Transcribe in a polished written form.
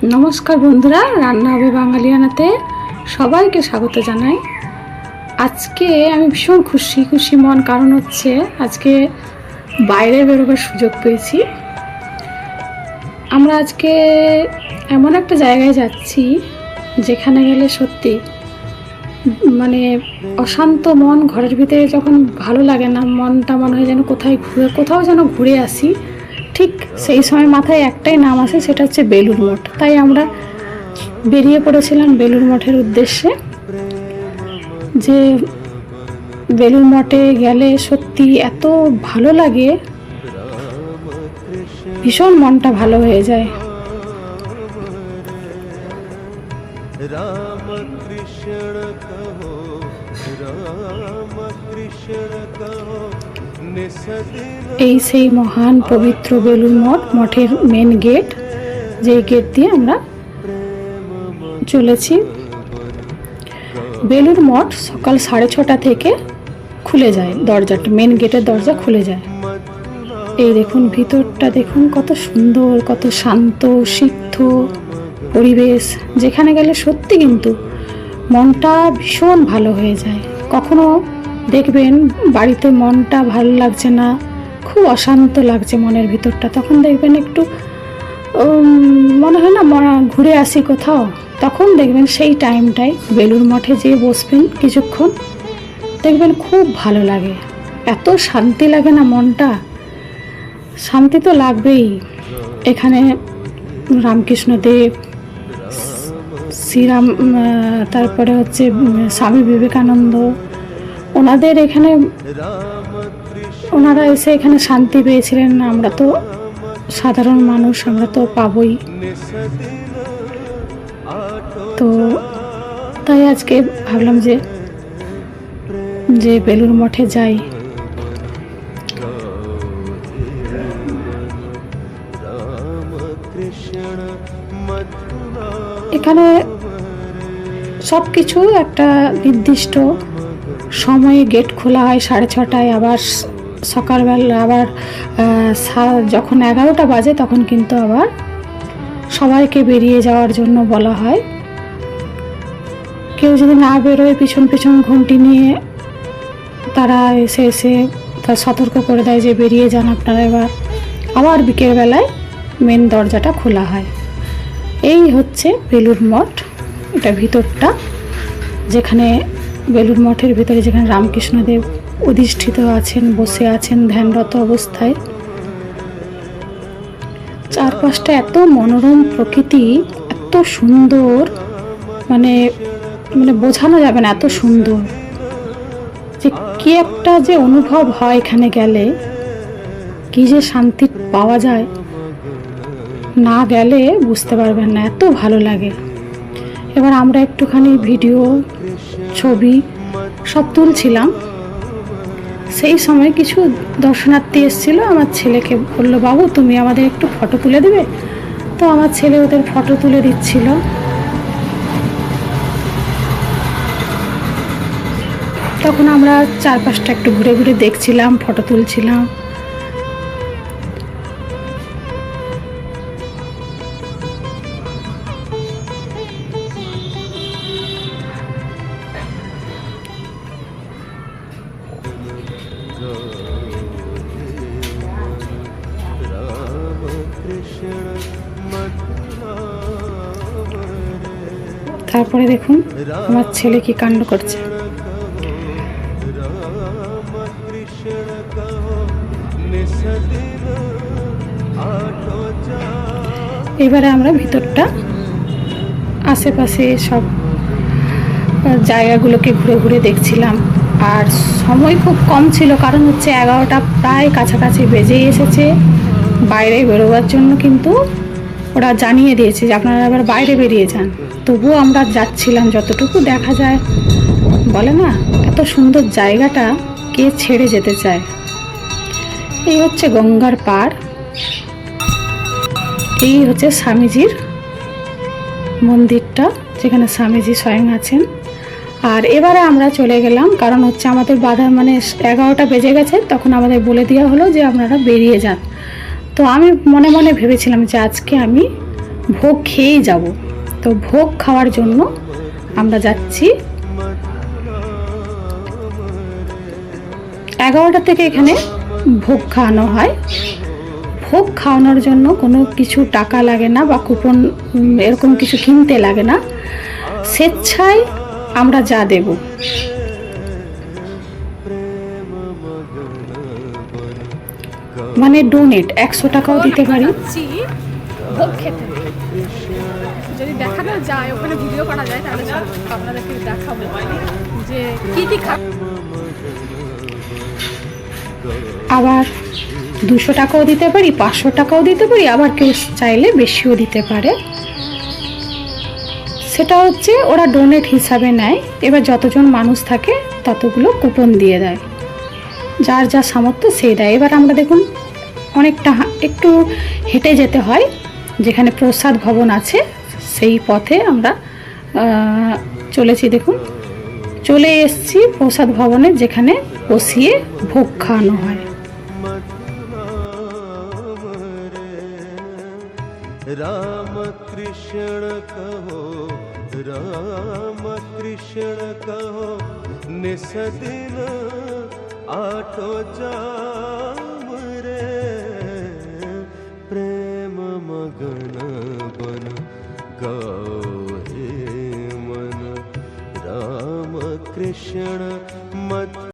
নমস্কার বন্ধুরা, রান্না হবে বাঙালিয়ানাতে সবাইকে স্বাগত জানাই। আজকে আমি ভীষণ খুশি মন, কারণ হচ্ছে আজকে বাইরে বেরোবার সুযোগ পেয়েছি। আমরা আজকে এমন একটা জায়গায় যাচ্ছি যেখানে গেলে সত্যি মানে অশান্ত মন, ঘরের ভিতরে যখন ভালো লাগে না, মনটা মনে হয় যেন কোথাও যেন ঘুরে আসি। ঠিক সেই সময় মাথায় একটাই নাম আসে, সেটা হচ্ছে বেলুড় মঠ। তাই আমরা বেরিয়ে পড়েছিলাম বেলুড় মঠের উদ্দেশ্যে। যে বেলুড় মঠে গেলে সত্যি এত ভালো লাগে, ভীষণ মনটা ভালো হয়ে যায়। এই সেই মহান পবিত্র বেলুড় মঠ, মঠের মেন গেট, যে গেট দিয়ে আমরা চলেছি। বেলুড় মঠ সকাল 6:30 থেকে খুলে যায় দরজাটা, মেন গেটের দরজা খুলে যায়। এই দেখুন ভিতরটা, দেখুন কত সুন্দর, কত শান্ত সিদ্ধ পরিবেশ, যেখানে গেলে সত্যি কিন্তু মনটা ভীষণ ভালো হয়ে যায়। কখনো দেখবেন বাড়িতে মনটা ভালো লাগছে না, খুব অশান্ত লাগছে মনের ভিতরটা, তখন দেখবেন একটু মনে হয় না ঘুরে আসি কোথাও, তখন দেখবেন সেই টাইমটায় বেলুড় মঠে যেয়ে বসবেন কিছুক্ষণ, দেখবেন খুব ভালো লাগে। এত শান্তি লাগে না, মনটা শান্তি তো লাগবেই। এখানে রামকৃষ্ণদেব, শ্রীরাম, তারপরে হচ্ছে স্বামী বিবেকানন্দ, ওনাদের এখানে ওনারা এসে এখানে শান্তি পেয়েছিলেন। আমরা তো সাধারণ মানুষ, আমরা তো পাবই। তো তাই আজকে ভাবলাম যে বেলুড় মঠে যাই। এখানে সব কিছু একটা নির্দিষ্ট সময়ে গেট খোলা হয়, 6:30টায়। আবার সকালবেলা আবার যখন 11টা বাজে তখন কিন্তু আবার সবাইকে বেরিয়ে যাওয়ার জন্য বলা হয়। কেউ যদি না বেরোয়, পিছন ঘন্টি নিয়ে তারা এসে তার সতর্ক করে দেয় যে বেরিয়ে যান আপনারা এবার। আবার বিকেলবেলায় মেন দরজাটা খোলা হয়। এই হচ্ছে বেলুড় মঠ, এটা ভিতরটা, যেখানে বেলুড় মঠের ভিতরে যেখানে রামকৃষ্ণদেব অধিষ্ঠিত আছেন, বসে আছেন ধ্যানরত অবস্থায়। চারপাশটা এত মনোরম প্রকৃতি, এত সুন্দর, মানে বোঝানো যাবে না, এত সুন্দর যে কি একটা যে অনুভব হয় এখানে গেলে, কি যে শান্তি পাওয়া যায়, না গেলে বুঝতে পারবেন না, এত ভালো লাগে। এবার আমরা একটুখানি ভিডিও, ছবি সব তুলছিলাম। সেই সময় কিছু দর্শনার্থী এসেছিল, আমার ছেলেকে বললো, বাবু তুমি আমাদের একটু ফটো তুলে দেবে। তো আমার ছেলে ওদের ফটো তুলে দিচ্ছিল। তখন আমরা চারপাশটা একটু ঘুরে ঘুরে দেখছিলাম, ফটো তুলছিলাম। তারপরে দেখুন আমার ছেলে কি কাণ্ড করছে। এবারে আমরা ভিতরটা, আশেপাশে সব জায়গাগুলোকে ঘুরে ঘুরে দেখছিলাম। আর সময় খুব কম ছিল, কারণ হচ্ছে 11টা প্রায় কাছাকাছি বেজেই এসেছে। বাইরে বেরোবার জন্য কিন্তু ওরা জানিয়ে দিয়েছে যে আপনারা আবার বাইরে বেরিয়ে যান। তবুও আমরা যাচ্ছিলাম, যতটুকু দেখা যায়। বলে না, এত সুন্দর জায়গাটা কে ছেড়ে যেতে চায়। এই হচ্ছে গঙ্গার পাড়, এই হচ্ছে স্বামীজির মন্দিরটা, যেখানে স্বামীজি স্বয়ং আছেন। আর এবারে আমরা চলে গেলাম, কারণ হচ্ছে আমাদের বাধা 11টা বেজে গেছে, তখন আমাদের বলে দেওয়া হলো যে আপনারা বেরিয়ে যান। তো আমি মনে মনে ভেবেছিলাম যে আজকে আমি ভোগ খেয়েই যাব। তো ভোগ খাওয়ার জন্য আমরা যাচ্ছি। 11টা থেকে এখানে ভোগ খাওয়ানো হয়। ভোগ খাওয়ানোর জন্য কোনো কিছু টাকা লাগে না বা কুপন এরকম কিছু কিনতে লাগে না, স্বেচ্ছায় আমরা যা দেব। মানে ডোনেট 100 টাকাও দিতে পারি। ভোগ খেতে যদি দেখানো যায়, ওখানে ভিডিও করা যায়, তাহলে আপনাদেরকে দেখাবো যে কি কি আবার 200 টাকাও দিতে পারি, 500 টাকাও দিতে পারি, আবার কেউ চাইলে বেশিও দিতে পারে। সেটা হচ্ছে ওরা ডোনেট হিসাবে নেয়। এবার যতজন মানুষ থাকে ততগুলো কুপন দিয়ে দেয়, যার যা সামর্থ্য সেই দেয়। এবার আমরা দেখুন অনেকটা একটু হেঁটে যেতে হয়, যেখানে প্রসাদ ভবন আছে সেই পথে আমরা চলেছি। দেখুন চলে এসেছি প্রসাদ ভবনে, যেখানে বসিয়ে ভোগ খাওয়ানো হয়। राम कृष्ण कहो, राम कृष्ण कहो, निस दिन आठो जाम रे। प्रेम मगन बन गाओ हे मन, राम कृष्ण